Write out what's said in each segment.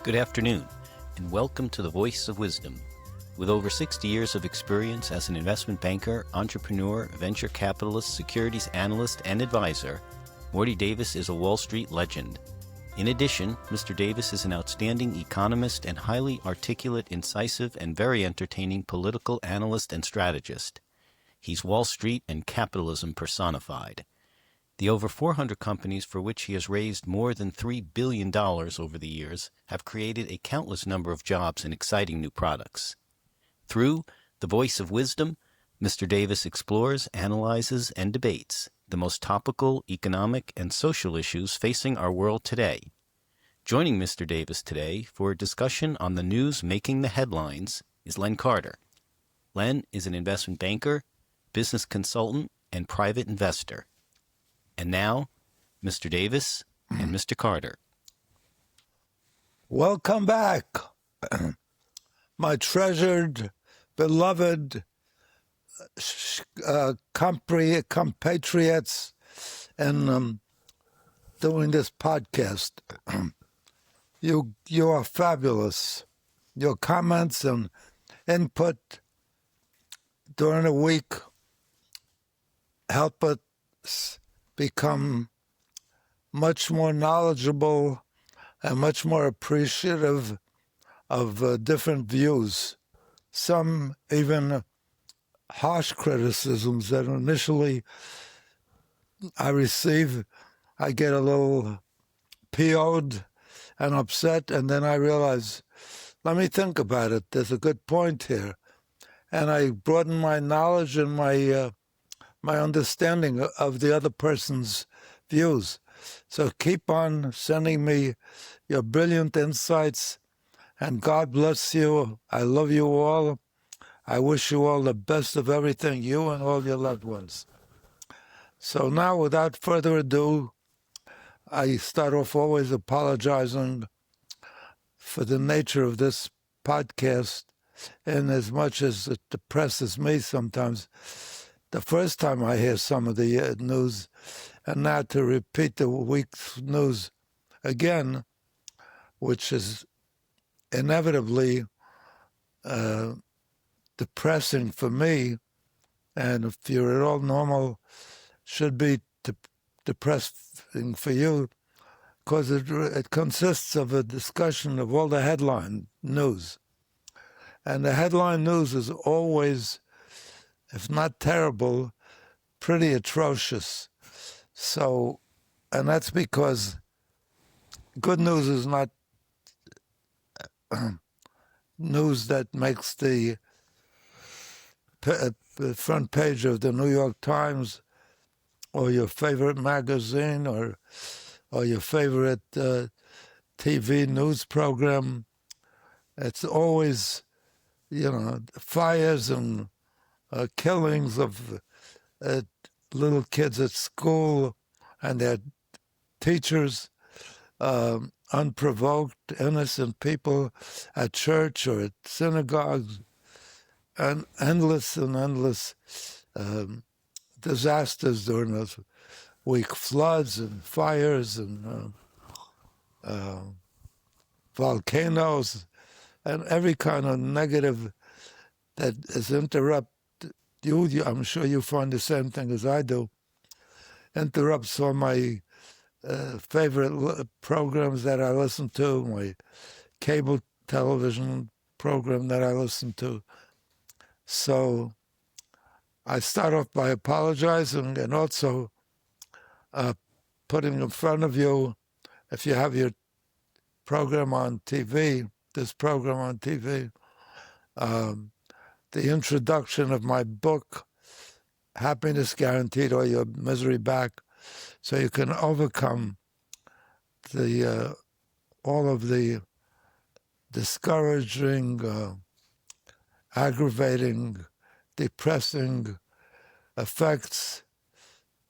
Good afternoon, and welcome to the Voice of Wisdom. With over 60 years of experience as an investment banker, entrepreneur, venture capitalist, securities analyst, and advisor, Morty Davis is a Wall Street legend. In addition, Mr. Davis is an outstanding economist and highly articulate, incisive, and very entertaining political analyst and strategist. He's Wall Street and capitalism personified. The over 400 companies for which he has raised more than $3 billion over the years have created a countless number of jobs and exciting new products. Through the Voice of Wisdom, Mr. Davis explores, analyzes, and debates the most topical economic and social issues facing our world today. Joining Mr. Davis today for a discussion on the news making the headlines is Len Carter. Len is an investment banker, business consultant, and private investor. And now, Mr. Davis and Mr. Carter. Welcome back, my treasured, beloved compatriots in doing this podcast. You are fabulous. Your comments and input during the week help us become much more knowledgeable and much more appreciative of different views. Some even harsh criticisms that initially I receive, I get a little PO'd and upset, and then I realize, let me think about it. There's a good point here. And I broaden my knowledge and my understanding of the other person's views. So keep on sending me your brilliant insights, and God bless you. I love you all. I wish you all the best of everything, you and all your loved ones. So now, without further ado, I start off always apologizing for the nature of this podcast, and as much as it depresses me sometimes, the first time I hear some of the news, and now to repeat the week's news again, which is inevitably depressing for me, and if you're at all normal, should be depressing for you, because it consists of a discussion of all the headline news. And the headline news is always, if not terrible, pretty atrocious. So, and that's because good news is not news that makes the front page of the New York Times or your favorite magazine or your favorite TV news program. It's always, fires and killings of little kids at school and their teachers, unprovoked, innocent people at church or at synagogues, and endless disasters during the week, floods and fires and volcanoes and every kind of negative that is interrupt you. I'm sure you find the same thing as I do. Interrupts all my favorite programs that I listen to, my cable television program that I listen to. So I start off by apologizing and also putting in front of you, if you have your program on TV, this program on TV, the introduction of my book, Happiness Guaranteed or Your Misery Back, so you can overcome all of the discouraging, aggravating, depressing effects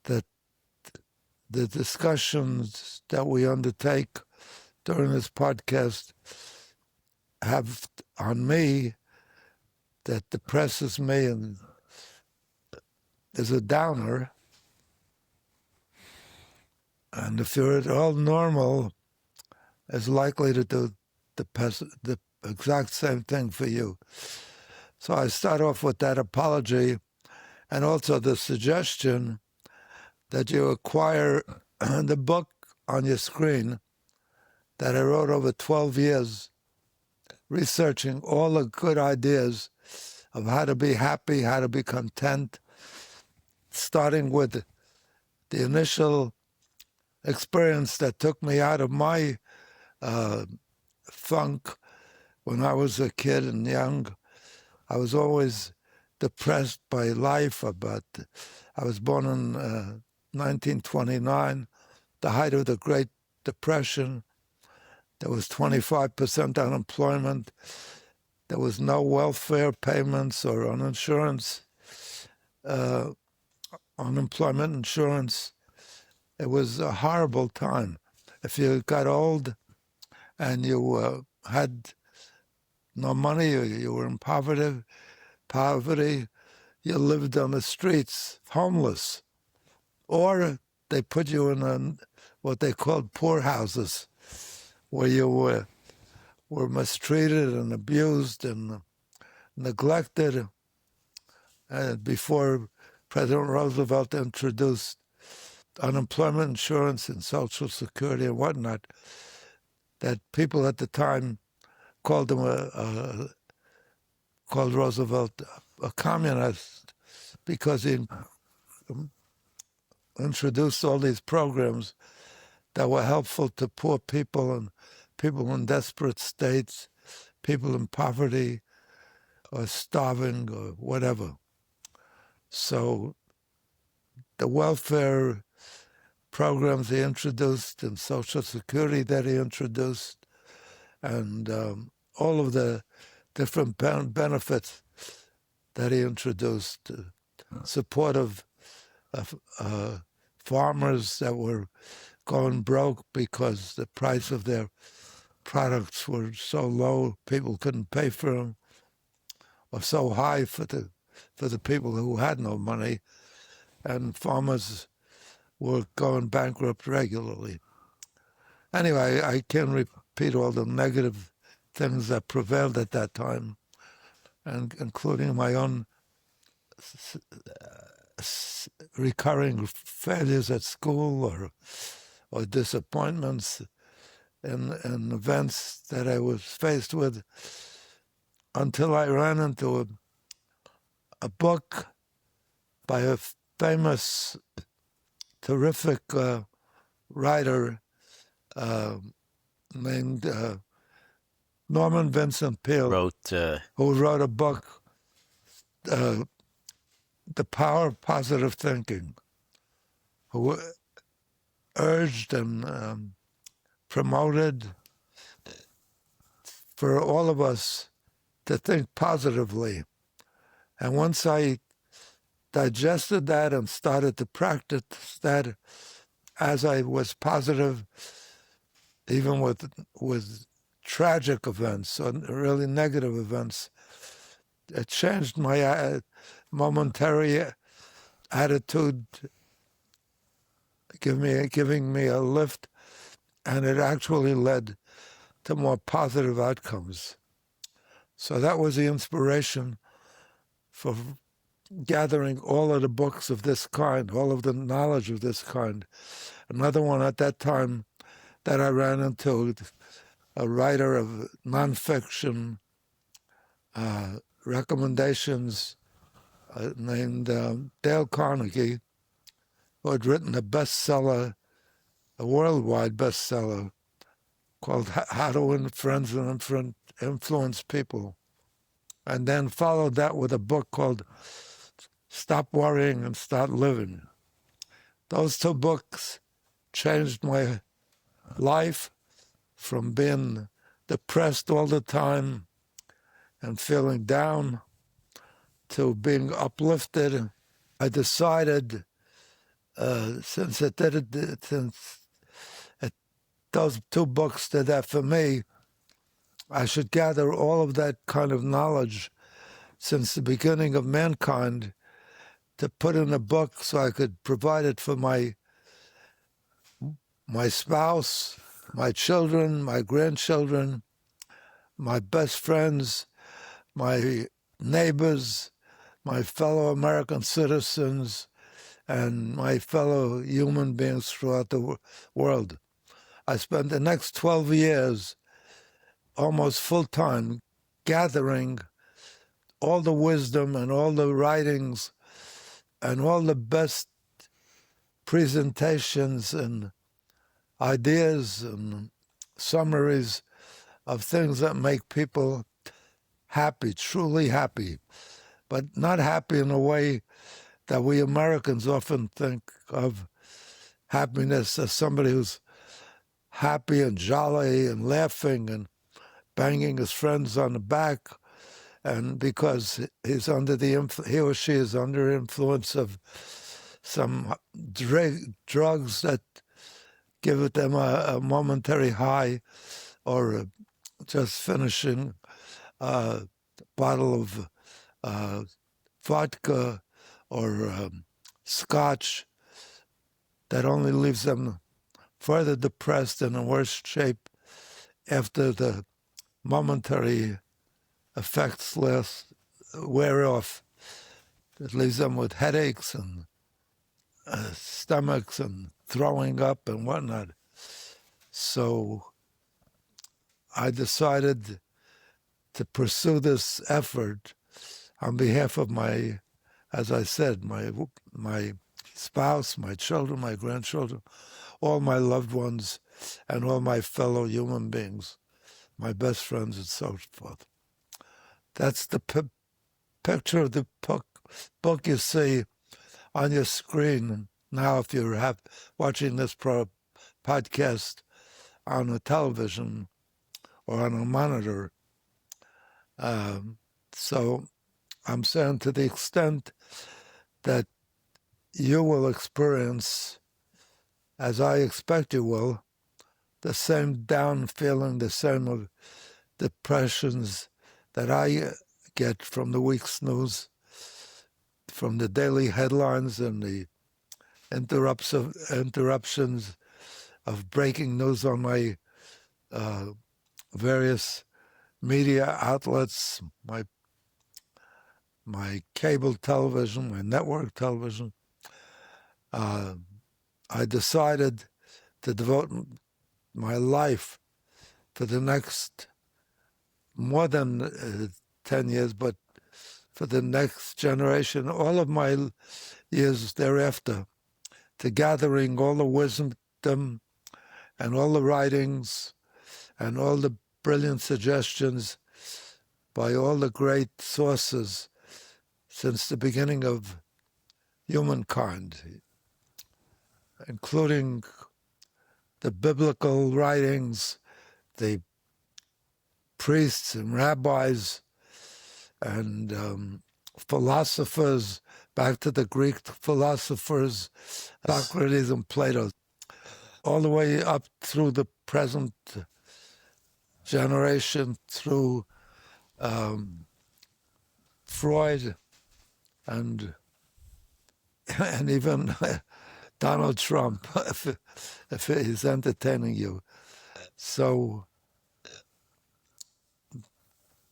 that the discussions that we undertake during this podcast have on me, that depresses me and is a downer. And if you're at all normal, is likely to the exact same thing for you. So I start off with that apology and also the suggestion that you acquire the book on your screen that I wrote over 12 years, researching all the good ideas of how to be happy, how to be content, starting with the initial experience that took me out of my funk when I was a kid and young. I was always depressed by life. I was born in 1929, the height of the Great Depression. There was 25% unemployment. There was no welfare payments or unemployment insurance. It was a horrible time. If you got old and you had no money, you were in poverty, you lived on the streets, homeless. Or they put you in what they called poor houses, where you were mistreated and abused and neglected. Before President Roosevelt introduced unemployment insurance and Social Security and whatnot, that people at the time called Roosevelt a communist because he introduced all these programs that were helpful to poor people and people in desperate states, people in poverty or starving or whatever. So the welfare programs he introduced and Social Security that he introduced and all of the different benefits that he introduced, support of farmers that were going broke because the price of their products were so low people couldn't pay for them, or so high for the people who had no money, and farmers were going bankrupt regularly. Anyway, I can't repeat all the negative things that prevailed at that time, and including my own recurring failures at school or disappointments in events that I was faced with, until I ran into a book by a famous, terrific writer named Norman Vincent Peale, who wrote a book, The Power of Positive Thinking, who urged and promoted for all of us to think positively. And once I digested that and started to practice that as I was positive, even with tragic events or really negative events, it changed my momentary attitude, giving me a lift, and it actually led to more positive outcomes. So that was the inspiration for gathering all of the books of this kind, all of the knowledge of this kind. Another one at that time that I ran into, a writer of nonfiction recommendations named Dale Carnegie, who had written a bestseller, a worldwide bestseller, called How to Win Friends and Influence People, and then followed that with a book called Stop Worrying and Start Living. Those two books changed my life from being depressed all the time and feeling down to being uplifted. I decided, since those two books did that for me, I should gather all of that kind of knowledge since the beginning of mankind to put in a book so I could provide it for my spouse, my children, my grandchildren, my best friends, my neighbors, my fellow American citizens, and my fellow human beings throughout the world. I spent the next 12 years almost full-time gathering all the wisdom and all the writings and all the best presentations and ideas and summaries of things that make people happy, truly happy, but not happy in a way that we Americans often think of happiness as somebody who's happy and jolly and laughing and banging his friends on the back, and because he or she is under influence of some drugs that give them a momentary high, or just finishing a bottle of vodka or scotch that only leaves them further depressed and in worse shape after the momentary effects wear off. It leaves them with headaches and stomachs and throwing up and whatnot. So I decided to pursue this effort on behalf of my, as I said, my spouse, my children, my grandchildren, all my loved ones, and all my fellow human beings, my best friends, and so forth. That's the picture of the book you see on your screen now if you're watching this podcast on a television or on a monitor. So I'm saying, to the extent that you will experience, as I expect you will, the same down feeling, the same depressions that I get from the week's news, from the daily headlines and the interruptions of breaking news on my various media outlets, my cable television, my network television. I decided to devote my life for the next more than 10 years, but for the next generation, all of my years thereafter, to gathering all the wisdom and all the writings and all the brilliant suggestions by all the great sources since the beginning of humankind, including the biblical writings, the priests and rabbis and philosophers, back to the Greek philosophers, Socrates and Plato, all the way up through the present generation, through Freud and even Donald Trump, if he's entertaining you. So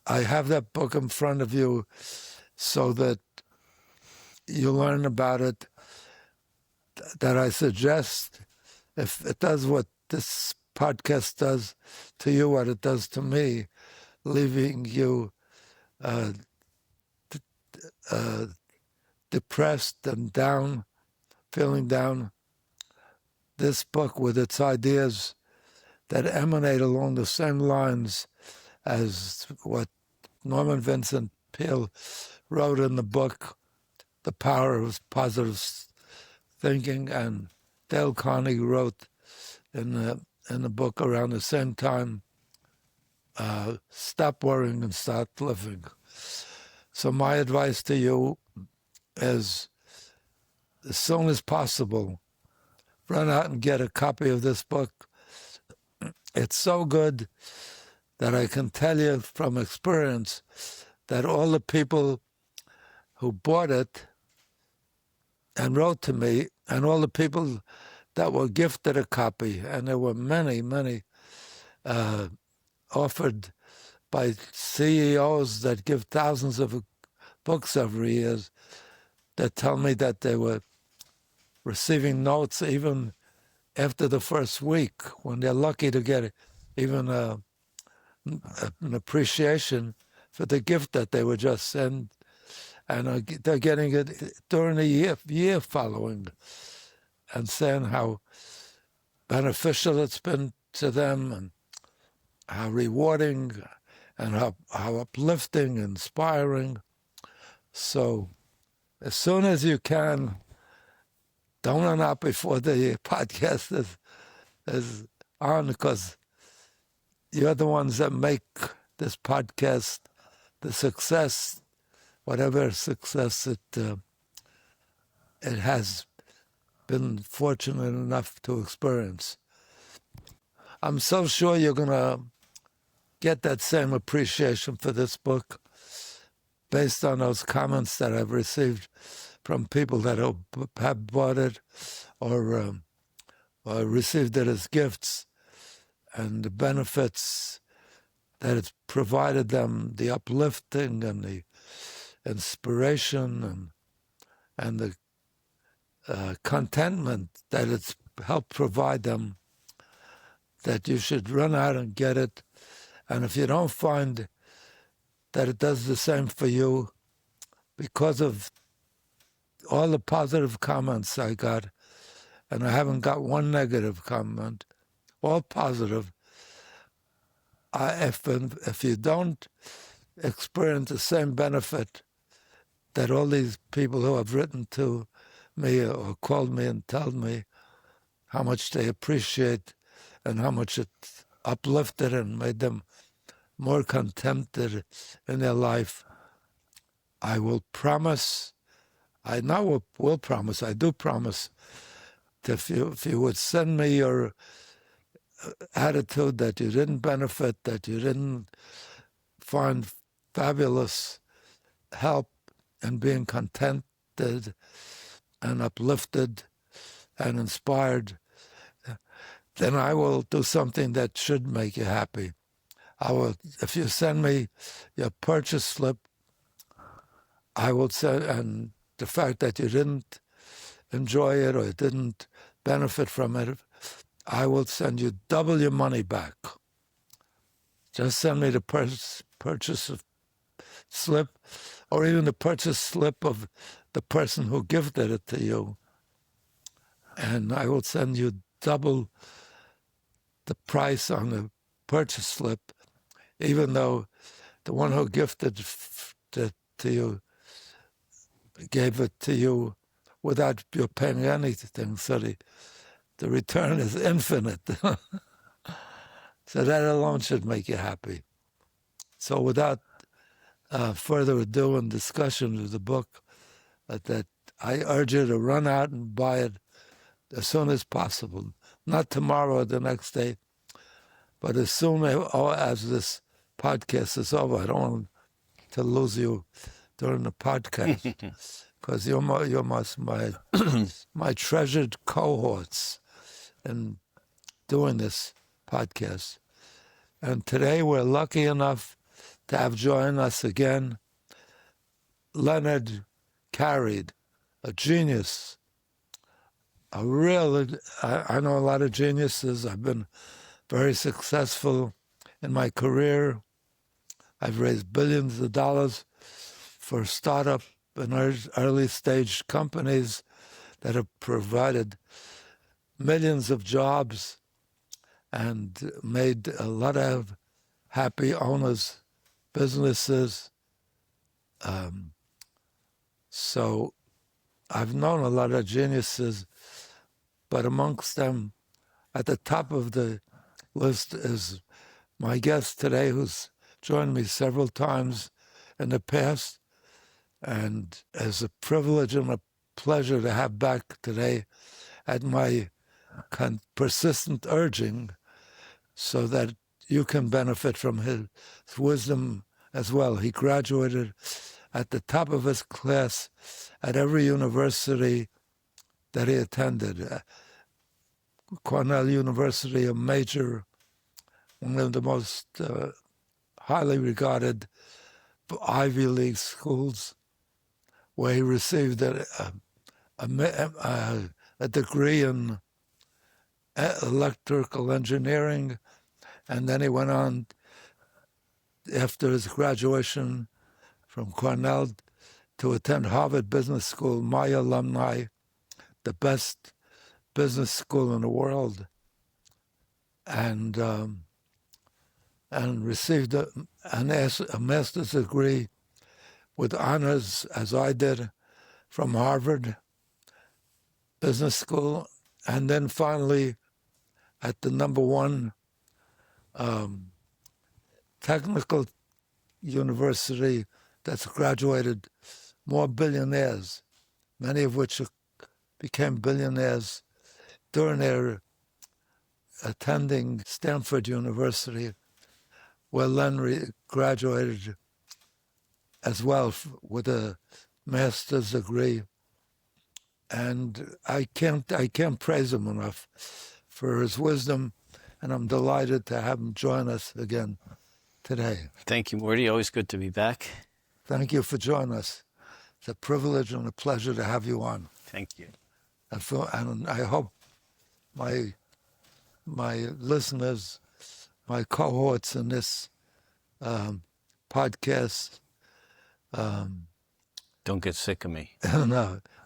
I have that book in front of you so that you learn about it, that I suggest, if it does what this podcast does to you, what it does to me, leaving you depressed and down, feeling down, this book with its ideas that emanate along the same lines as what Norman Vincent Peale wrote in the book, The Power of Positive Thinking, and Dale Carnegie wrote in the book around the same time, Stop Worrying and Start Living. So my advice to you is, as soon as possible, run out and get a copy of this book. It's so good that I can tell you from experience that all the people who bought it and wrote to me, and all the people that were gifted a copy, and there were many, many, offered by CEOs that give thousands of books every year that tell me that they were receiving notes even after the first week, when they're lucky to get even an appreciation for the gift that they were just sent, and they're getting it during the year following, and saying how beneficial it's been to them, and how rewarding, and how uplifting, inspiring. So as soon as you can, don't run out before the podcast is on, because you're the ones that make this podcast the success, whatever success it has been fortunate enough to experience. I'm so sure you're going to get that same appreciation for this book based on those comments that I've received from people that have bought it or received it as gifts, and the benefits that it's provided them, the uplifting and the inspiration and the contentment that it's helped provide them, that you should run out and get it. And if you don't find that it does the same for you, because of all the positive comments I got, and I haven't got one negative comment, all positive, if you don't experience the same benefit that all these people who have written to me or called me and told me how much they appreciate and how much it uplifted and made them more contented in their life, I will promise, I do promise, that if you would send me your attitude that you didn't benefit, that you didn't find fabulous help in being contented and uplifted and inspired, then I will do something that should make you happy. If you send me your purchase slip, I will send, and the fact that you didn't enjoy it or didn't benefit from it, I will send you double your money back. Just send me the purchase slip, or even the purchase slip of the person who gifted it to you, and I will send you double the price on the purchase slip, even though the one who gifted it to you gave it to you without you paying anything. So the return is infinite. So that alone should make you happy. So without further ado and discussion of the book, that I urge you to run out and buy it as soon as possible. Not tomorrow or the next day, but as soon as this podcast is over. I don't want to lose you during the podcast, because you're my treasured cohorts in doing this podcast. And today we're lucky enough to have joined us again Len Carter, a genius, I know a lot of geniuses. I've been very successful in my career. I've raised billions of dollars for startup and early stage companies that have provided millions of jobs and made a lot of happy owners, businesses. So I've known a lot of geniuses, but amongst them, at the top of the list is my guest today, who's joined me several times in the past, and is a privilege and a pleasure to have back today at my persistent urging, so that you can benefit from his wisdom as well. He graduated at the top of his class at every university that he attended. Cornell University, one of the most highly regarded Ivy League schools, where he received a degree in electrical engineering, and then he went on after his graduation from Cornell to attend Harvard Business School, my alumni, the best business school in the world, and received a master's degree with honors, as I did, from Harvard Business School, and then finally at the #1 technical university that's graduated more billionaires, many of which became billionaires during their attending Stanford University, where Len graduated as well with a master's degree. And I can't praise him enough for his wisdom, and I'm delighted to have him join us again today. Thank you, Morty. Always good to be back. Thank you for joining us. It's a privilege and a pleasure to have you on. Thank you. And I hope my listeners, my cohorts in this podcast, Don't get sick of me.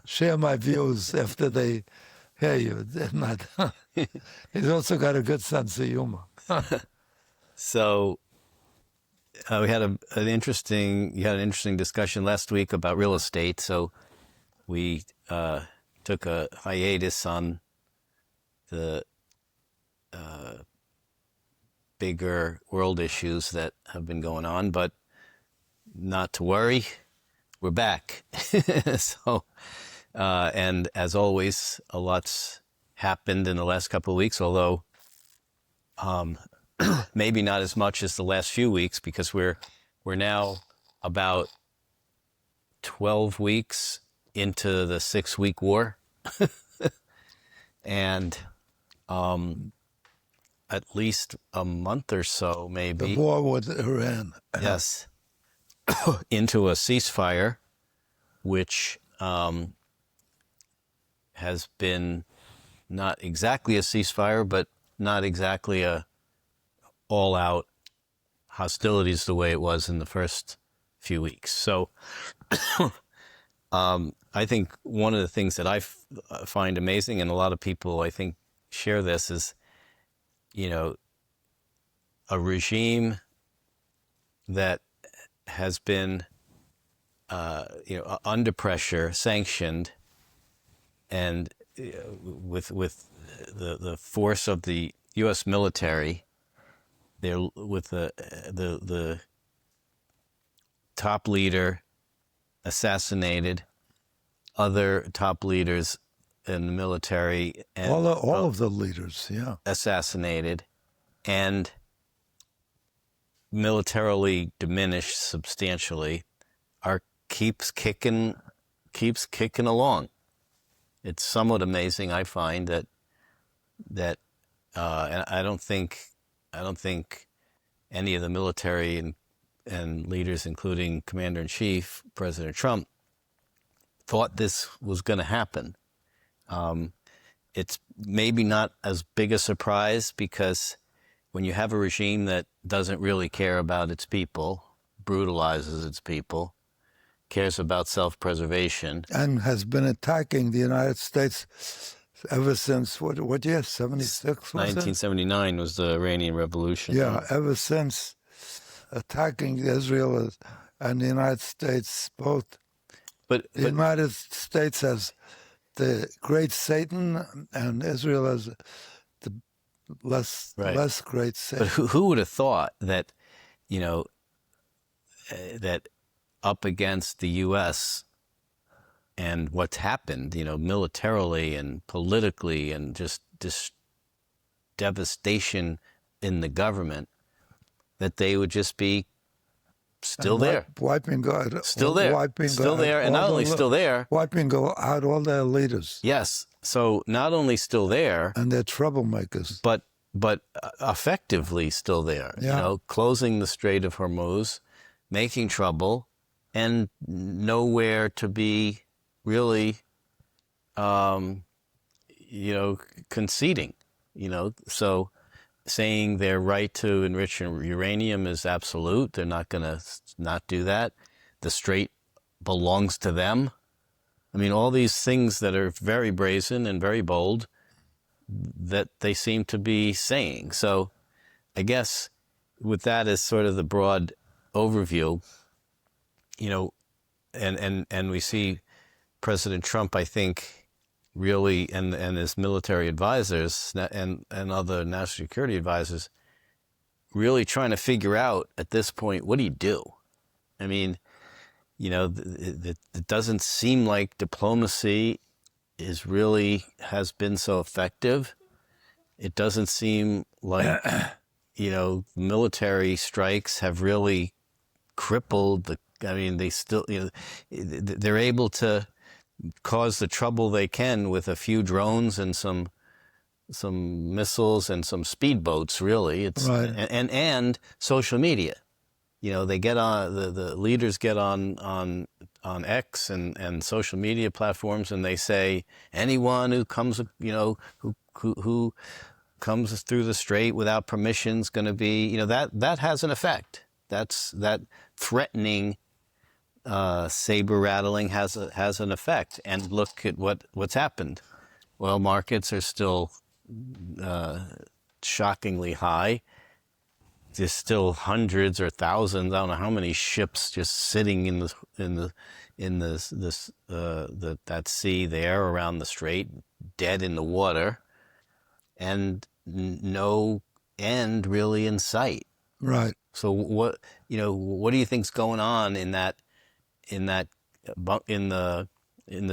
share my views after they hear you. They're not. He's also got a good sense of humor. So we had you had an interesting discussion last week about real estate. So we took a hiatus on the bigger world issues that have been going on, but not to worry, we're back. So, and as always, a lot's happened in the last couple of weeks, although maybe not as much as the last few weeks, because we're now about 12 weeks into the 6-week war. And at least a month or so, maybe. The war with Iran. Yes. Into a ceasefire, which has been not exactly a ceasefire, but not exactly a all-out hostilities the way it was in the first few weeks. So I think one of the things that I find amazing, and a lot of people I think share this, is, a regime that has been, under pressure, sanctioned, and with the force of the U.S. military, they're with the top leader assassinated, other top leaders in the military, and all of the leaders, assassinated, and militarily diminished substantially, keeps kicking along. It's somewhat amazing, I find, that and I don't think any of the military and leaders, including Commander-in-Chief President Trump, thought this was going to happen. It's maybe not as big a surprise, because when you have a regime that doesn't really care about its people, brutalizes its people, cares about self-preservation, and has been attacking the United States ever since, what year, 76? 1979 was the Iranian Revolution. Yeah, ever since, attacking Israel and the United States both. But the United States as the great Satan, and Israel as the less great Satan. But who would have thought that, that up against the U.S. and what's happened, militarily and politically, and just devastation in the government, that they would just be still there. Wiping out. Still there. And not only still there. Wiping out all their leaders. Yes. So not only still there. And they're troublemakers. But but effectively still there. Yeah. You know, closing the Strait of Hormuz, making trouble, and nowhere to be really, conceding. So saying their right to enrich uranium is absolute. They're not going to not do that. The strait belongs to them. I mean, all these things that are very brazen and very bold that they seem to be saying. So I guess with that as sort of the broad overview, and we see President Trump, I think, really, and his military advisors and other national security advisors really trying to figure out at this point, what do you do? I mean, it doesn't seem like diplomacy has been so effective. It doesn't seem like, military strikes have really crippled they still, they're able to cause the trouble they can with a few drones and some missiles and some speedboats, really. It's Right. and social media. They get on, the leaders get on X and social media platforms, and they say anyone who comes, who comes through the strait without permission is going to be, that has an effect. That threatening saber rattling has an effect. And look at what's happened. Oil markets are still shockingly high. There's still hundreds or thousands, I don't know how many ships just sitting in that sea there around the strait, dead in the water, and no end really in sight. Right. So what do you think's going on in the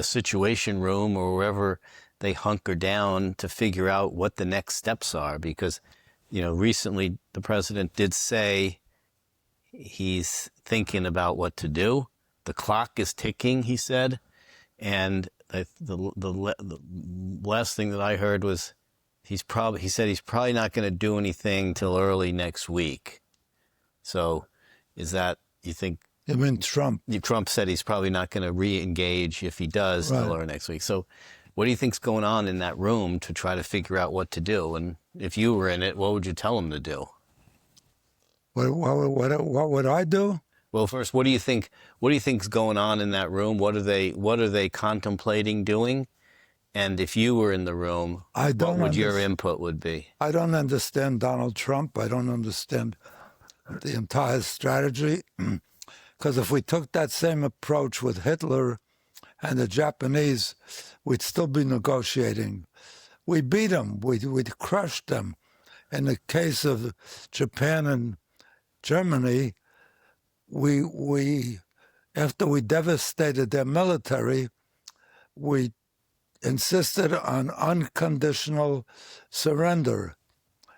Situation Room or wherever they hunker down to figure out what the next steps are? Because recently the president did say he's thinking about what to do. The clock is ticking, he said, and the last thing that I heard was he said he's probably not going to do anything till early next week. So, is that, you think? You mean Trump? Trump said he's probably not going to re-engage if he does till early next week. So, what do you think's going on in that room to try to figure out what to do? And if you were in it, what would you tell him to do? What would I do? Well, first, what do you think's going on in that room? What are they contemplating doing? And if you were in the room, what would your input would be? I don't understand Donald Trump. I don't understand the entire strategy. Because if we took that same approach with Hitler and the Japanese, we'd still be negotiating. We beat them. We'd crushed them. In the case of Japan and Germany, we after we devastated their military, we insisted on unconditional surrender.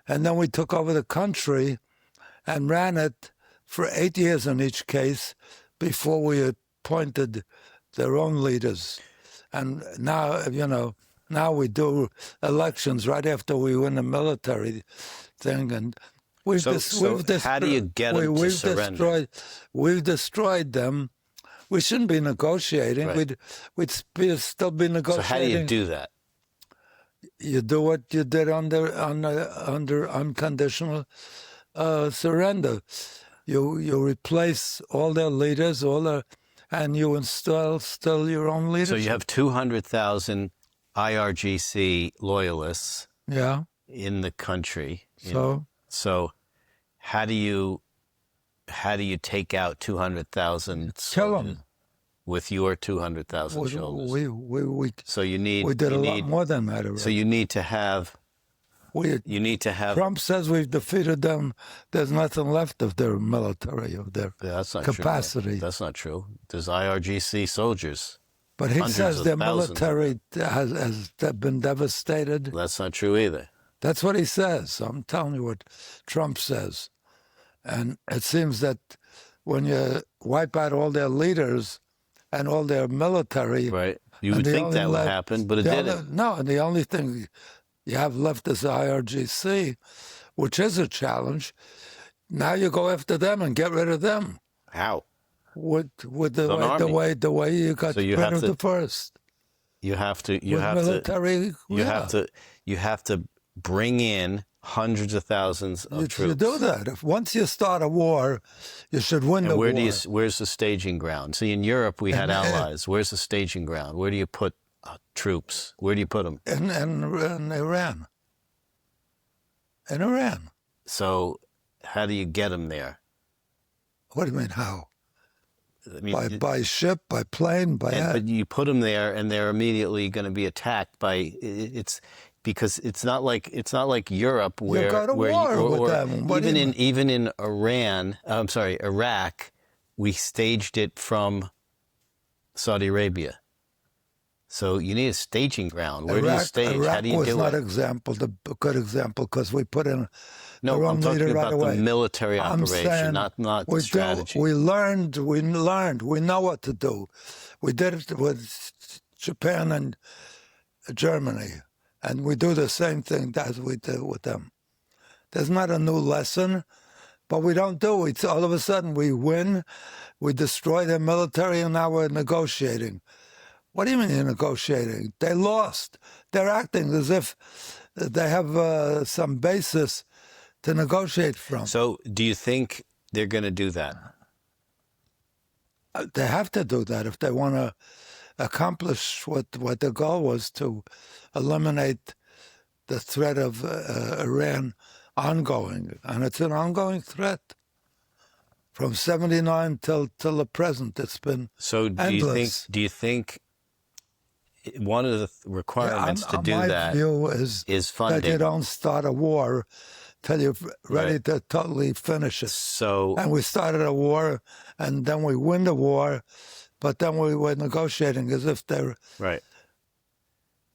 And then we took over the country and ran it for 8 years in each case before we appointed their own leaders. And now, now we do elections right after we win the military thing. And how do you get them to surrender? We've destroyed them. We shouldn't be negotiating. Right. We'd still be negotiating. So how do you do that? You do what you did under unconditional surrender. You replace all their leaders, and you install still your own leaders. So you have 200,000 IRGC loyalists in the country. So how do you take out 200,000 Kill them with your 200,000 shoulders? We did a lot more than that already. So you need to have. Trump says we've defeated them. There's nothing left of their military, of their capacity. True. That's not true. There's IRGC soldiers. But he says their military has been devastated. That's not true either. That's what he says. I'm telling you what Trump says. And it seems that when you wipe out all their leaders and all their military... Right. You would think that would happen, but it didn't. No, and the only thing You have left this IRGC, which is a challenge. Now you go after them and get rid of them. How? With An army. the way you got So you rid have of to- the first. You have to. You have to bring in hundreds of thousands of troops. You do that. Once you start a war, you should win the war. Where's the staging ground? See, in Europe we had allies. Where's the staging ground? Where do you put troops? Where do you put them? In Iran. In Iran. So, how do you get them there? What do you mean, how? I mean, By ship, by plane, but you put them there, and they're immediately going to be attacked by it's because it's not like Europe where you go to war with them. Even in Iraq, we staged it from Saudi Arabia. So you need a staging ground. Where do you stage? Iraq How do you was do not it? a good example because we put in No, the wrong I'm talking leader right about away. the military I'm operation, saying not the strategy. We learned. We know what to do. We did it with Japan and Germany, and we do the same thing as we do with them. There's not a new lesson, but we don't do it. All of a sudden we win, we destroy their military, and now we're negotiating. What do you mean you're negotiating? They lost. They're acting as if they have some basis to negotiate from. So do you think they're going to do that? They have to do that if they want to accomplish what the goal was, to eliminate the threat of Iran ongoing. And it's an ongoing threat. From 79 till the present, it's been endless. Do you think one of the requirements to do that my view is funding? that you don't start a war till you're ready to totally finish it. So, and we started a war, and then we win the war, but then we were negotiating as if they're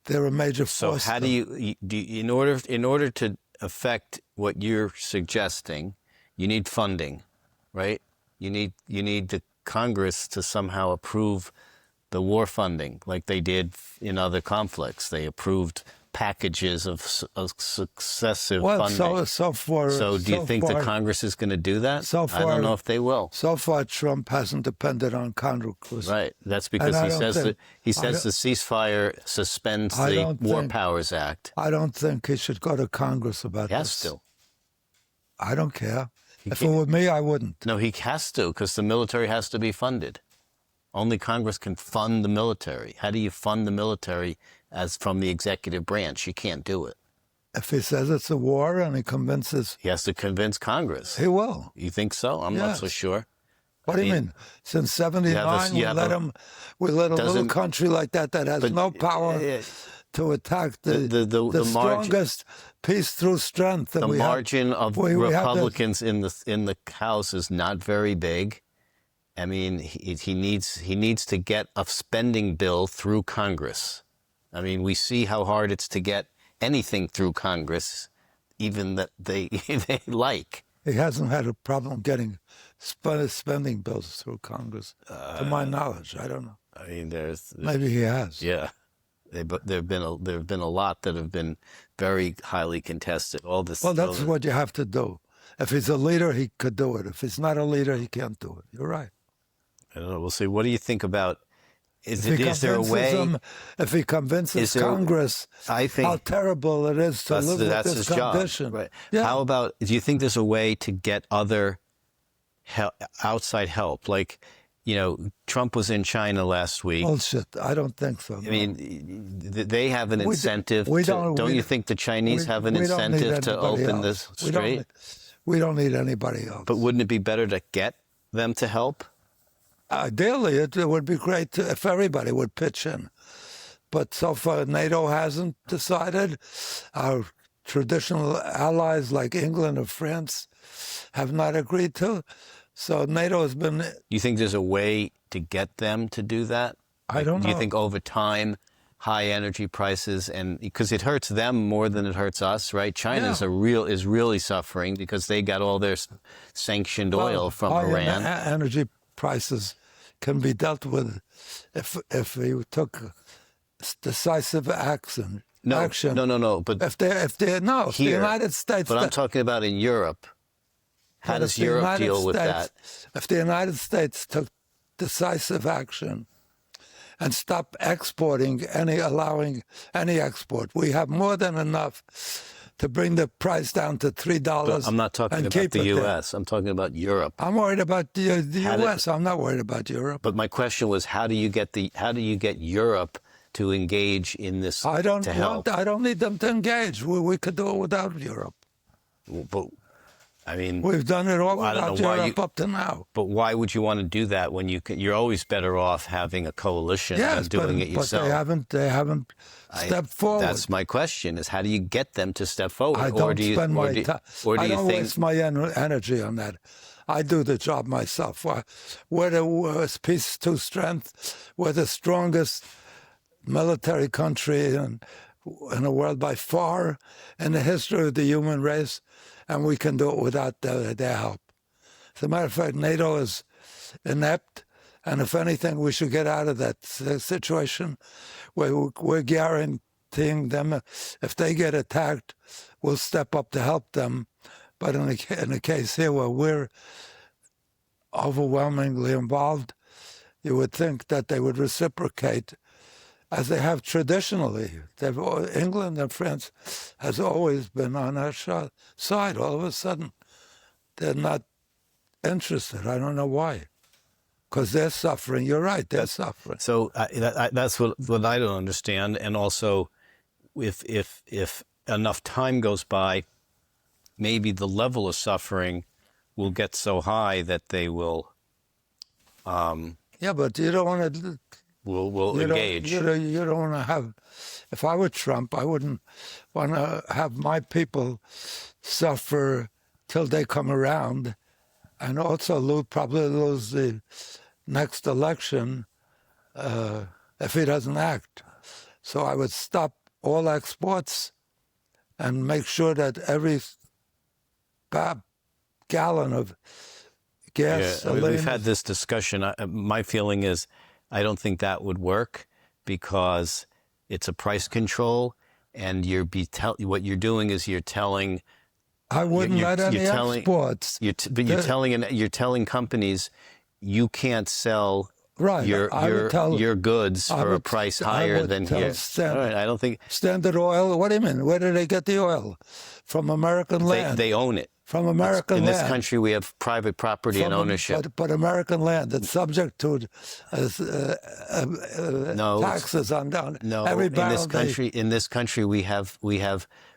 a major force. So how do you in order to affect what you're suggesting, you need funding, right? You need the Congress to somehow approve the war funding, like they did in other conflicts. They approved packages of successive funding. So do you think the Congress is going to do that? So far, I don't know if they will. So far, Trump hasn't depended on Congress. Right. That's because he says the ceasefire suspends the War Powers Act. I don't think he should go to Congress about this. He has to. I don't care. If it were me, I wouldn't. No, he has to, because the military has to be funded. Only Congress can fund the military. How do you fund the military as from the executive branch? You can't do it. If he says it's a war and he convinces... He has to convince Congress. He will. You think so? I'm not so sure. What do you mean? Since 79, we let a little country like that has no power to attack the strongest peace through strength. The margin of Republicans in the House is not very big. I mean, he needs to get a spending bill through Congress. I mean, we see how hard it's to get anything through Congress, even that they like. He hasn't had a problem getting spending bills through Congress, to my knowledge. I don't know. I mean, maybe he has. Yeah, there've been a lot that have been very highly contested. All this. Well, that's what you have to do. If he's a leader, he could do it. If he's not a leader, he can't do it. You're right. I don't know. We'll see. What do you think about? Is there a way? If he convinces Congress, I think how terrible it is to live with this condition. Job, right? Yeah. How about? Do you think there's a way to get other outside help? Like, Trump was in China last week. Bullshit. I don't think so. No. I mean, they have an incentive. Don't you think the Chinese have an incentive to open this strait? We don't need anybody else. But wouldn't it be better to get them to help? Ideally, it would be great if everybody would pitch in. But so far, NATO hasn't decided. Our traditional allies like England or France have not agreed to. So NATO has been... You think there's a way to get them to do that? I don't know. Do you think over time, high energy prices, and because it hurts them more than it hurts us, right? China is really suffering because they got all their sanctioned oil from Iran. Energy prices can be dealt with if you took decisive action. action. No. But if the United States. But I'm talking about in Europe. How does Europe deal with that? If the United States took decisive action and stopped allowing any export, we have more than enough to bring the price down to $3. But I'm not talking about the U.S. I'm talking about Europe. I'm worried about the U.S. I'm not worried about Europe. But my question was, how do you get Europe to engage in this? I don't need them to engage. We could do it without Europe. But I mean, we've done it all without Europe up to now. But why would you want to do that when you're always better off having a coalition and doing it yourself? But they haven't stepped forward. That's my question: is how do you get them to step forward? I don't spend my time. I don't waste my energy on that. I do the job myself. We're the peace to strength. We're the strongest military country in the world by far in the history of the human race. And we can do it without their help. As a matter of fact, NATO is inept, and if anything, we should get out of that situation where we're guaranteeing them if they get attacked, we'll step up to help them. But in the case here where we're overwhelmingly involved, you would think that they would reciprocate as they have traditionally. England and France has always been on our side. All of a sudden, they're not interested. I don't know why. Because they're suffering. You're right, they're suffering. So that's what I don't understand. And also, if enough time goes by, maybe the level of suffering will get so high that they will... yeah, but you don't want to... We'll engage. You don't want to have... If I were Trump, I wouldn't want to have my people suffer till they come around and also probably lose the next election if he doesn't act. So I would stop all exports and make sure that every gallon of gas... Yeah, we've had this discussion. My feeling is I don't think that would work because it's a price control, and what you're doing is you're telling... I wouldn't let any exports. But you're telling companies you can't sell your goods for a price higher than here. All right, I don't think... Standard Oil, what do you mean? Where do they get the oil? From American land. They own it. From American land. In this country, we have private property and ownership. But American land, it's subject to taxes on down every barrel. In this country, we have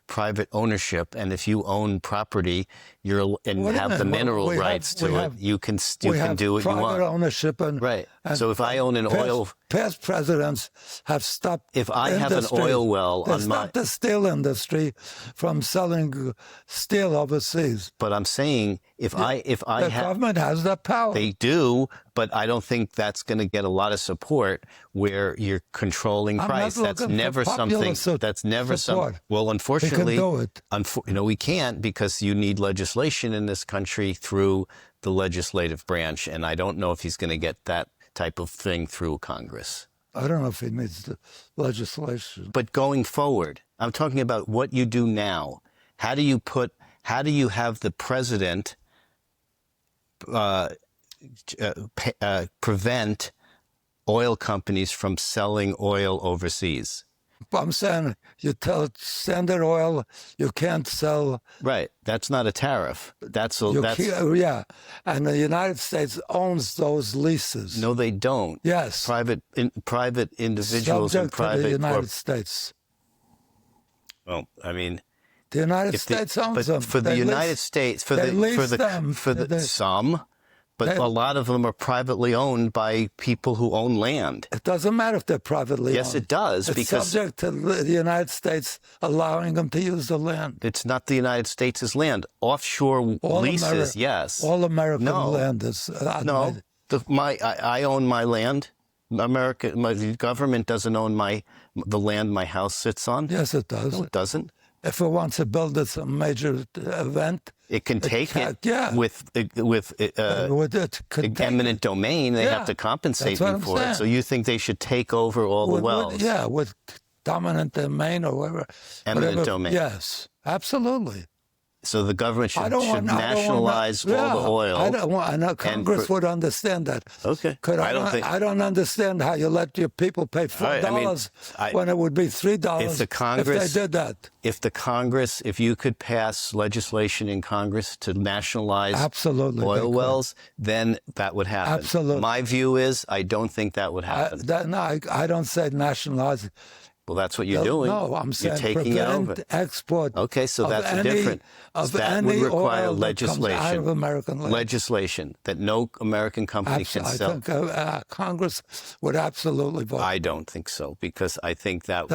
private ownership, and if you own property, have the mineral rights to it, you can do what you want. Private ownership right. So if I own an oil, past presidents have stopped. If I have an oil well on my, stopped the steel industry from selling steel overseas. But I'm saying if the government has that power. They do, but I don't think that's going to get a lot of support where you're controlling price. That's never something. That's never something. Well, unfortunately, we can't because you need legislation in this country through the legislative branch, and I don't know if he's going to get that type of thing through Congress. I don't know if he needs the legislation. But going forward, I'm talking about what you do now. How do you have the president prevent oil companies from selling oil overseas? I'm saying you tell Standard Oil you can't sell. Right. That's not a tariff. Yeah. And the United States owns those leases. No, they don't. Yes. Private individuals Subject and private to the United States. Well, I mean, the United States owns them. For the United States, some. But a lot of them are privately owned by people who own land. It doesn't matter if they're privately owned. Yes, it does. It's because subject to the United States allowing them to use the land. It's not the United States' land. Offshore leases, yes. All American land is... No, I own my land. The government doesn't own the land my house sits on. Yes, it does. No, it doesn't. If it wants to build a major event, it can take it with eminent domain. They have to compensate me for it. So you think they should take over all the wells? With dominant domain or whatever. Eminent domain. Yes, absolutely. So the government should nationalize all the oil. I know Congress would understand that. Okay. I don't understand how you let your people pay $4 when it would be $3 if they did that. If you could pass legislation in Congress to nationalize oil wells, then that would happen. Absolutely. My view is I don't think that would happen. I don't say nationalize. Well, that's what you're doing. No, I'm saying you're taking prevent it over. export. Okay, so that's different. That would require legislation that no American company can sell. I think Congress would absolutely vote. I don't think so, because I think that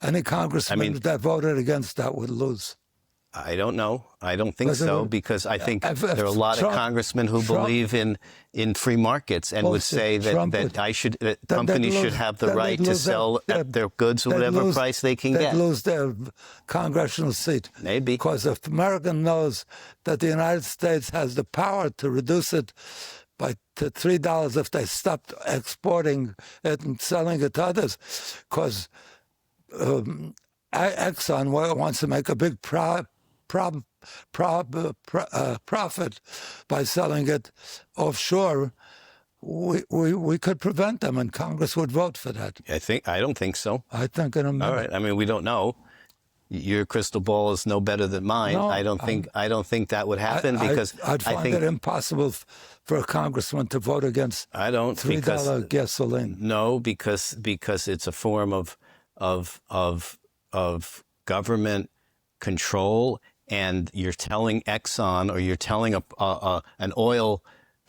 any congressman that voted against that would lose. I don't know. I don't think so, because I think there are a lot of congressmen who believe in free markets and would say that companies should have the right to sell their goods at whatever price they can get. They'd lose their congressional seat. Maybe. Because if America knows that the United States has the power to reduce it to $3 if they stopped exporting it and selling it to others, because Exxon wants to make a big profit by selling it offshore, we could prevent them, and Congress would vote for that. I don't think so. I think in a minute. All right. I mean, we don't know. Your crystal ball is no better than mine. No, I don't think that would happen, because I'd find it impossible for a congressman to vote against $3 gasoline. No, because it's a form of government control. And you're telling Exxon, or you're telling an oil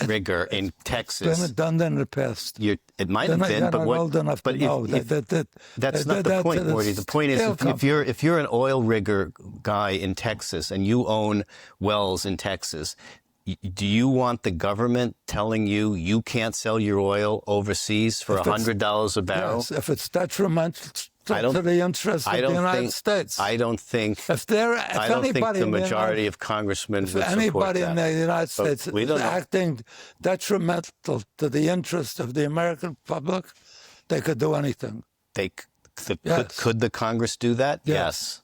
rigger in Texas. It's been done in the past. It might have been, but old enough to know that's not the point, Morty. The point is, if you're an oil rigger guy in Texas and you own wells in Texas, do you want the government telling you can't sell your oil overseas for $100 a barrel? Yes, if it's detrimental to the interests of the United States. I don't think the majority of congressmen would support that. Anybody in the United States is acting detrimental to the interest of the American public, they could do anything. Could the Congress do that? Yes.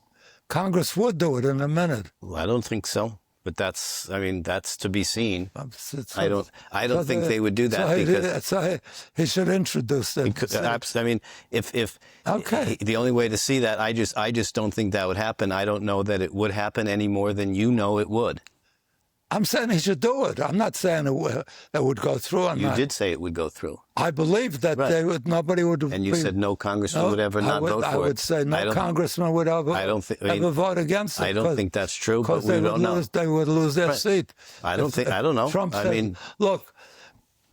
Congress would do it in a minute. Well, I don't think so. But that's to be seen. I don't think they would do that, so he should introduce it. I mean, if the only way to see that, I just don't think that would happen. I don't know that it would happen any more than you know it would. I'm saying he should do it. I'm not saying it would go through. You did say it would go through. I believe that nobody would. And you said no congressman would ever not vote for it. I would say no congressman would ever vote against it. I don't think that's true, but we don't know. They would lose their seat. I don't know. Trump said, look,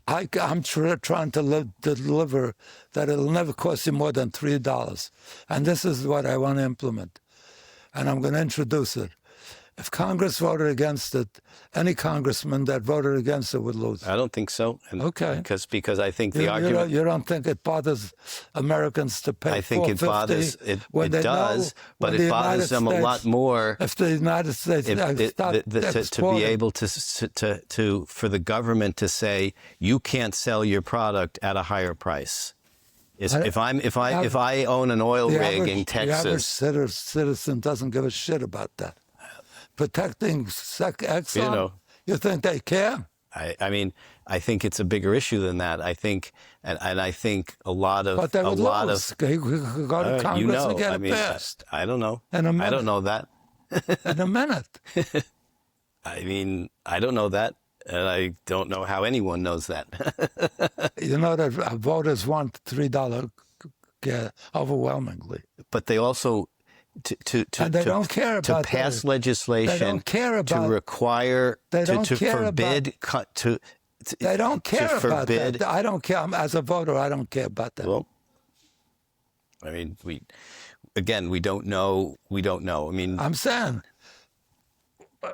I'm trying to deliver that it'll never cost you more than $3. And this is what I want to implement. And I'm going to introduce it. If Congress voted against it, any congressman that voted against it would lose. I don't think so. Okay. Because I think the argument... You don't think it bothers Americans to pay $4.50? I think it bothers... It does, but it bothers them a lot more... If the United States to be able to for the government to say, you can't sell your product at a higher price. If I own an oil rig in Texas... The average citizen doesn't give a shit about that. Protecting Exxon, you think they care? I mean, I think it's a bigger issue than that. I think, and I think a lot of... But they would lose. He could go to Congress and get it passed. I don't know. In a minute. I don't know that. In a minute. I mean, I don't know that. And I don't know how anyone knows that. You know that voters want $3 overwhelmingly. But they also... they don't care about to pass legislation they don't care about, to require they don't to care forbid about, they don't care about that. I don't care. As a voter, I don't care about that. Well, I mean, we don't know. We don't know. I mean, I'm saying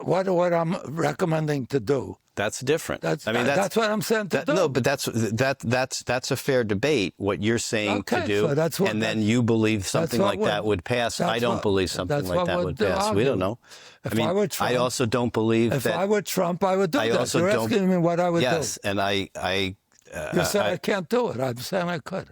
what I'm recommending to do. That's different. That's what I'm saying to do. No, but that's a fair debate. What you're saying to do, and then you believe something like that would pass. I don't believe something like that would pass. We don't know. I also don't believe that. If I were Trump, I would do that. You're asking me what I would do. Yes, and you said I can't do it. I'm saying I could,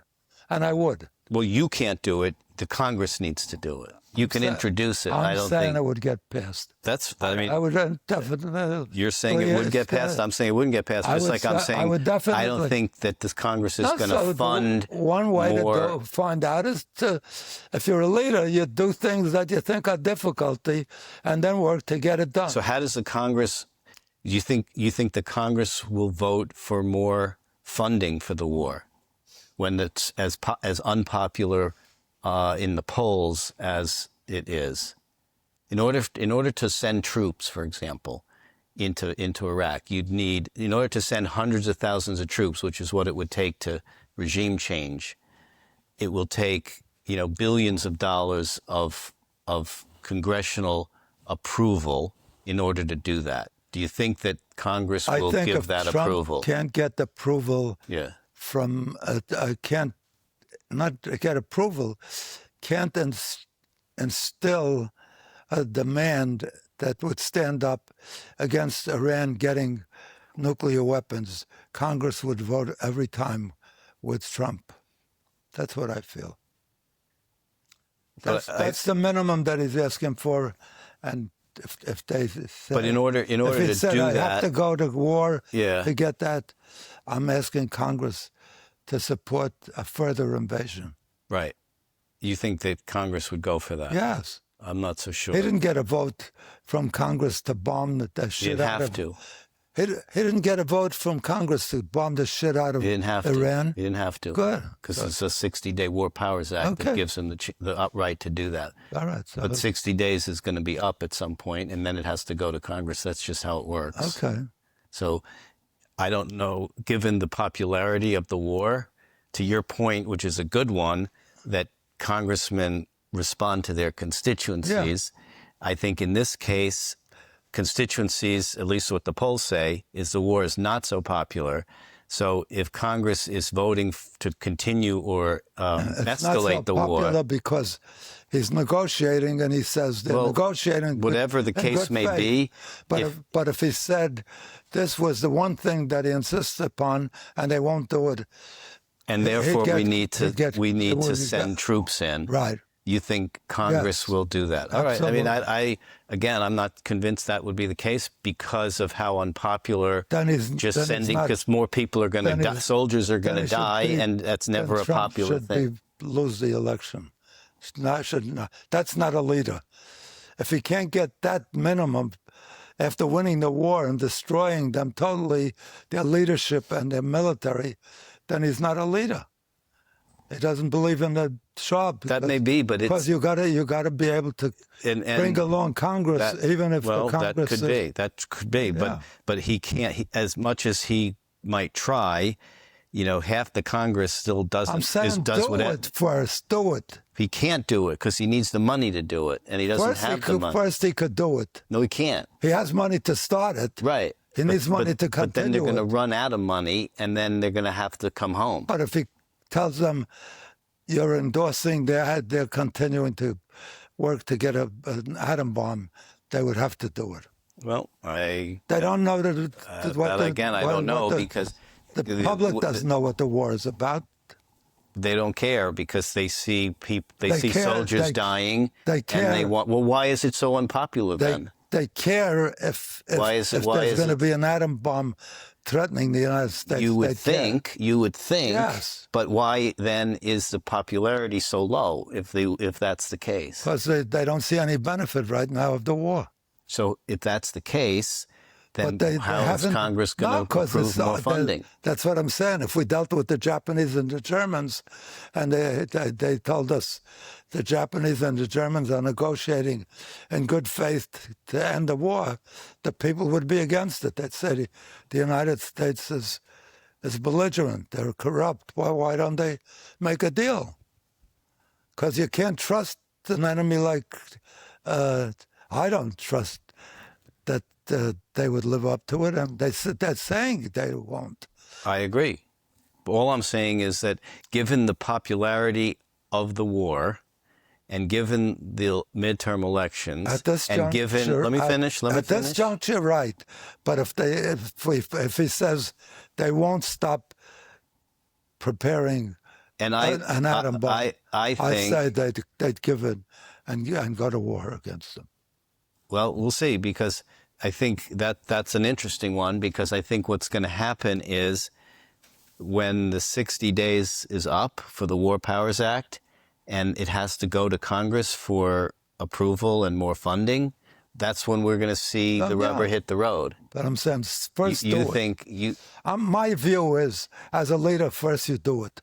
and I would. Well, you can't do it. the Congress needs to do it. You can introduce it. I'm I don't saying think it would get passed. I mean, I would definitely. you're saying it would get passed. I'm saying it wouldn't get passed. Just like I'm saying, I would definitely. I don't think that this Congress is No, going to fund one way more. to find out is to, if you're a leader, you do things that you think are difficulty, and then work to get it done. So how does the Congress? You think the Congress will vote for more funding for the war when it's as unpopular in the polls as it is? In order to send troops, for example, into Iraq, you'd need, in order to send hundreds of thousands of troops, which is what it would take to regime change, it will take, billions of dollars of congressional approval in order to do that. Do you think that Congress will give that Trump approval? Can't get approval from can't get approval, can't instill a demand that would stand up against Iran getting nuclear weapons. Congress would vote every time with Trump. That's what I feel. That's the minimum that he's asking for, and if they say, but in order if he to said, do I that, have to go to war Yeah. to get that, I'm asking Congress to support a further invasion. right? You think that Congress would go for that? Yes. I'm not so sure. He didn't get a vote from Congress to bomb the shit He didn't out have of to. He didn't get a vote from Congress to bomb the shit out of He didn't have Iran. to. He didn't have to. Good. Because it's a 60-day War Powers Act that Okay. gives him the right to do that. All right. So But 60 days is going to be up at some point, and then it has to go to Congress. That's just how it works. okay. So I don't know, given the popularity of the war, to your point, which is a good one, that congressmen respond to their constituencies. I think in this case, constituencies, at least what the polls say, is the war is not so popular. So if Congress is voting to continue or escalate the war. It's not so popular because he's negotiating, and he says they're negotiating. Whatever the case may be. But if he said this was the one thing that he insists upon, and they won't do it, and therefore we need to send get troops in. Right. You think Congress will do that? All right. Absolutely. I mean, again, I'm not convinced that would be the case because of how unpopular because more people are going to die, soldiers are going to die, and that's never a popular thing. Lose the election. That's not a leader. If he can't get that minimum after winning the war and destroying them totally, their leadership and their military, then he's not a leader. He doesn't believe in the job. That may be, but because you got to be able to bring along Congress, even if the Congress that could be, but he can't. As much as he might try, half the Congress still doesn't. I'm saying do it first. Do it. He can't do it because he needs the money to do it, and he doesn't have the money. First, he could do it. No, he can't. He has money to start it. Right. He needs money to continue. But then they're going to run out of money, and then they're going to have to come home. But if he tells them you're endorsing they're continuing to work to get an atom bomb, they would have to do it. Well, they don't know I don't know because the public doesn't know what the war is about. They don't care because they see soldiers dying. They care. And they want. Well, why is it so unpopular then? They care if there's going to be an atom bomb threatening the United States. You would think. Yes. But why then is the popularity so low if that's the case? Because they don't see any benefit right now of the war. So if that's the case, then how is Congress going to approve more funding? That's what I'm saying. If we dealt with the Japanese and the Germans, and they told us the Japanese and the Germans are negotiating in good faith to end the war, the people would be against it. They'd say the United States is belligerent. They're corrupt. Why don't they make a deal? Because you can't trust an enemy like I don't trust that they would live up to it, and they're saying they won't. I agree. All I'm saying is that given the popularity of the war, and given the midterm elections, at this and juncture, given, let me finish. At this juncture, right? But if he says they won't stop preparing an atom bomb, I think, say they'd give in and go to war against them. Well, we'll see, because I think that's an interesting one, because I think what's going to happen is when the 60 days is up for the War Powers Act and it has to go to Congress for approval and more funding, that's when we're going to see the rubber hit the road. But I'm saying first you do think it. you My view is, as a leader, first you do it.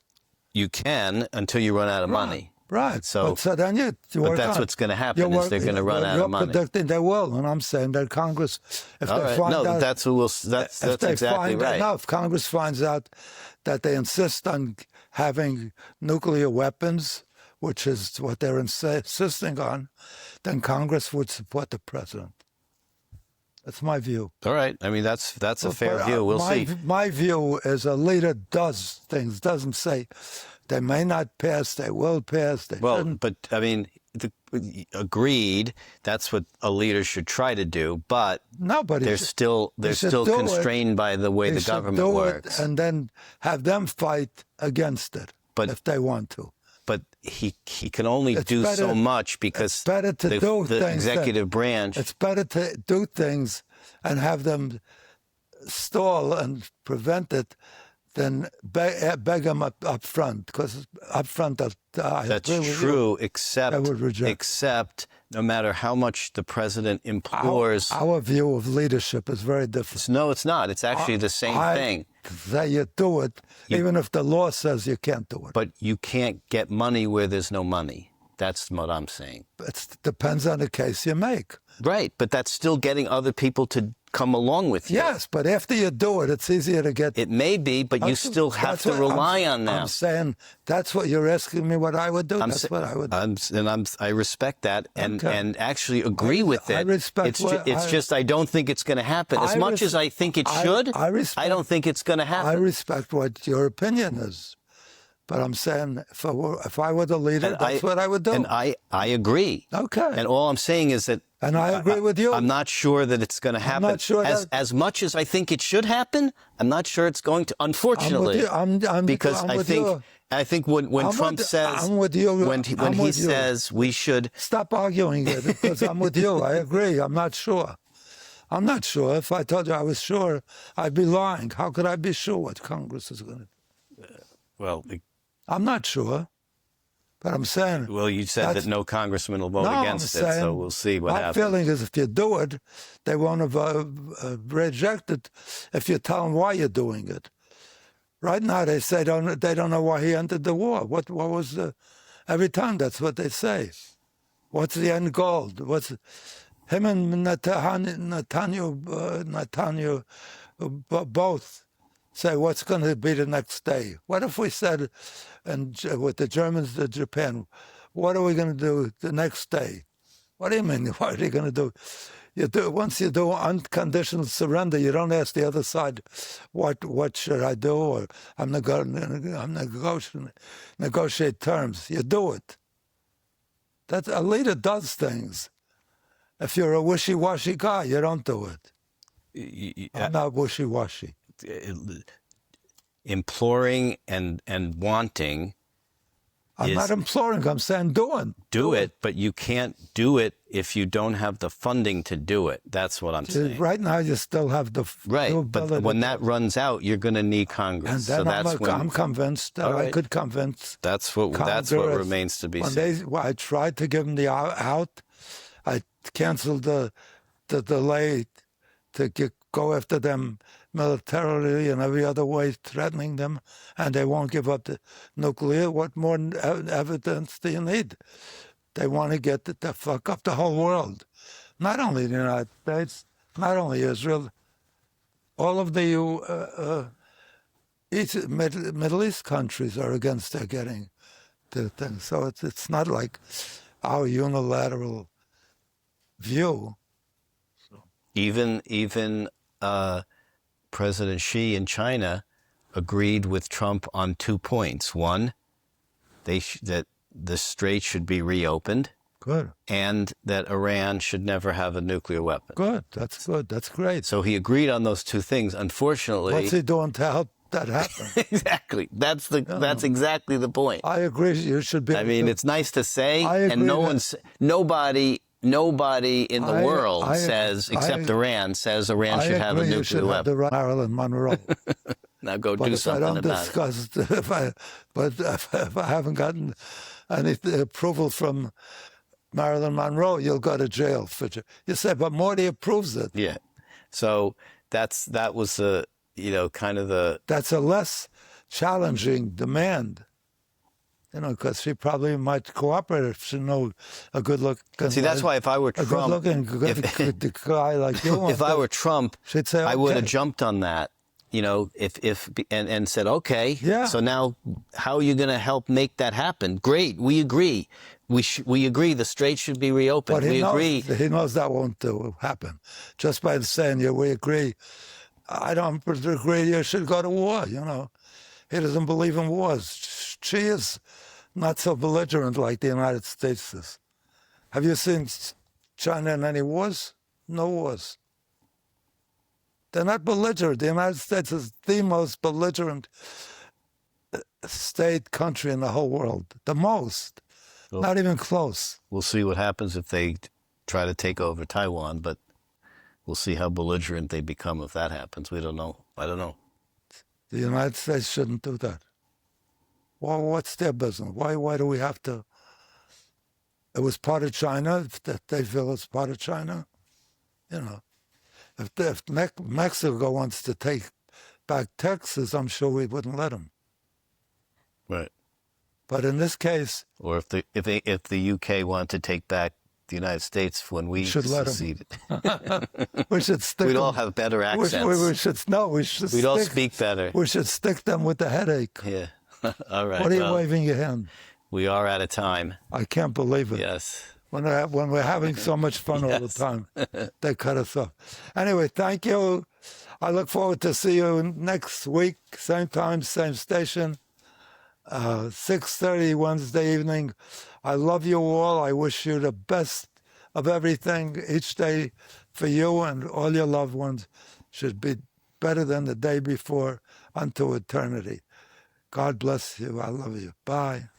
You can until you run out of money. Right. So then you but work that's on what's going to happen is they're going to run out of money. You're predicting they will, and I'm saying that Congress, if they find out, that's exactly right. If Congress finds out that they insist on having nuclear weapons, which is what they're insisting on, then Congress would support the president. That's my view. All right. I mean, that's a fair view. We'll see. My view is a leader does things, doesn't say they may not pass, they will pass. They shouldn't. But I mean, agreed. That's what a leader should try to do. But they're still constrained by the way the government works. And then have them fight against it if they want to. But he can only do so much because the executive branch. It's better to do things and have them stall and prevent it than beg them up front, because up front that's true, except no matter how much the president implores. Our view of leadership is very different. No, it's not. It's actually the same thing. That you do it, even if the law says you can't do it. But you can't get money where there's no money. That's what I'm saying. It depends on the case you make. Right, but that's still getting other people to come along with you. Yes, but after you do it, it's easier to get. It may be, but you still have to rely on them. I'm saying that's what you're asking me what I would do. That's what I would do. I respect that and actually agree with it. I respect it's just I don't think it's going to happen. As much as I think it should, I don't think it's going to happen. I respect what your opinion is. But I'm saying if I were the leader, that's what I would do. And I agree. Okay. And all I'm saying is that. And I agree with you. I'm not sure that it's going to happen. I'm not sure as much as I think it should happen, I'm not sure it's going to. Unfortunately, because I think when Trump says, I'm with you. When he says we should stop arguing it, because I'm with you. I agree. I'm not sure. I'm not sure. If I told you I was sure, I'd be lying. How could I be sure what Congress is going to do? Well, I'm not sure. But I'm saying... Well, you said that no congressman will vote against it, so we'll see what happens. My feeling is if you do it, they won't reject it if you tell them why you're doing it. Right now, they say they don't know why he entered the war. What was the... Every time, that's what they say. What's the end goal? Him and Netanyahu both say what's going to be the next day. What if we said, and with the Germans to Japan, what are we going to do the next day? What do you mean? What are they going to do? Once you do unconditional surrender, you don't ask the other side, what should I do? Or I'm negotiate terms. You do it. A leader does things. If you're a wishy-washy guy, you don't do it. I'm not wishy-washy. Imploring and wanting. I'm not imploring. I'm saying do it. But you can't do it if you don't have the funding to do it. That's what I'm saying. Right now, you still have the but when that runs out, you're going to need Congress. And then so I'm convinced that I could convince. That's what remains to be seen. I tried to give them the out. I canceled the delay to go after them militarily and every other way, threatening them, and they won't give up the nuclear. What more evidence do you need? They want to get the fuck up the whole world. Not only the United States, not only Israel, all of the Middle East countries are against their getting the thing. So it's not like our unilateral view. Even President Xi in China agreed with Trump on 2 points. One, that the strait should be reopened. Good. And that Iran should never have a nuclear weapon. Good. That's good. That's great. So he agreed on those two things. Unfortunately... What's he doing to help that happen. Exactly. That's exactly the point. I agree. You should be. I mean, it's nice to say, I and agree nobody in the world says, except Iran, says Iran should have a you nuclear should have weapon. the Marilyn Monroe. Now go But do if I something don't about it. discuss, if I haven't gotten any approval from Marilyn Monroe, you'll go to jail. You say, but Morty approves it. Yeah. So that was the, kind of the... That's a less challenging demand, because she probably might cooperate if she knows a good-looking... See, that's why if I were Trump... A good-looking guy like you... If I were Trump, she'd say, okay. I would have jumped on that, and said, okay, yeah. So now how are you going to help make that happen? Great, we agree. We agree the Strait should be reopened. But agree. He knows that won't happen. Just by saying, yeah, we agree. I don't agree you should go to war, He doesn't believe in wars. She is not so belligerent like the United States is. Have you seen China in any wars? No wars. They're not belligerent. The United States is the most belligerent country in the whole world. The most. Well, not even close. We'll see what happens if they try to take over Taiwan, but we'll see how belligerent they become if that happens. We don't know. I don't know. The United States shouldn't do that. Well, what's their business? Why do we have to? It was part of China. If they feel it's part of China, If Mexico wants to take back Texas, I'm sure we wouldn't let them. Right. But in this case, or if the UK want to take back the United States when we seceded, we should stick. We'd all have better accents. We should. We'd all speak better. We should stick them with the headache. Yeah. All right. What are you waving your hand? We are out of time. I can't believe it. Yes. When we're having so much fun all the time, they cut us off. Anyway, thank you. I look forward to see you next week, same time, same station, 6:30 Wednesday evening. I love you all. I wish you the best of everything each day for you, and all your loved ones should be better than the day before unto eternity. God bless you. I love you. Bye.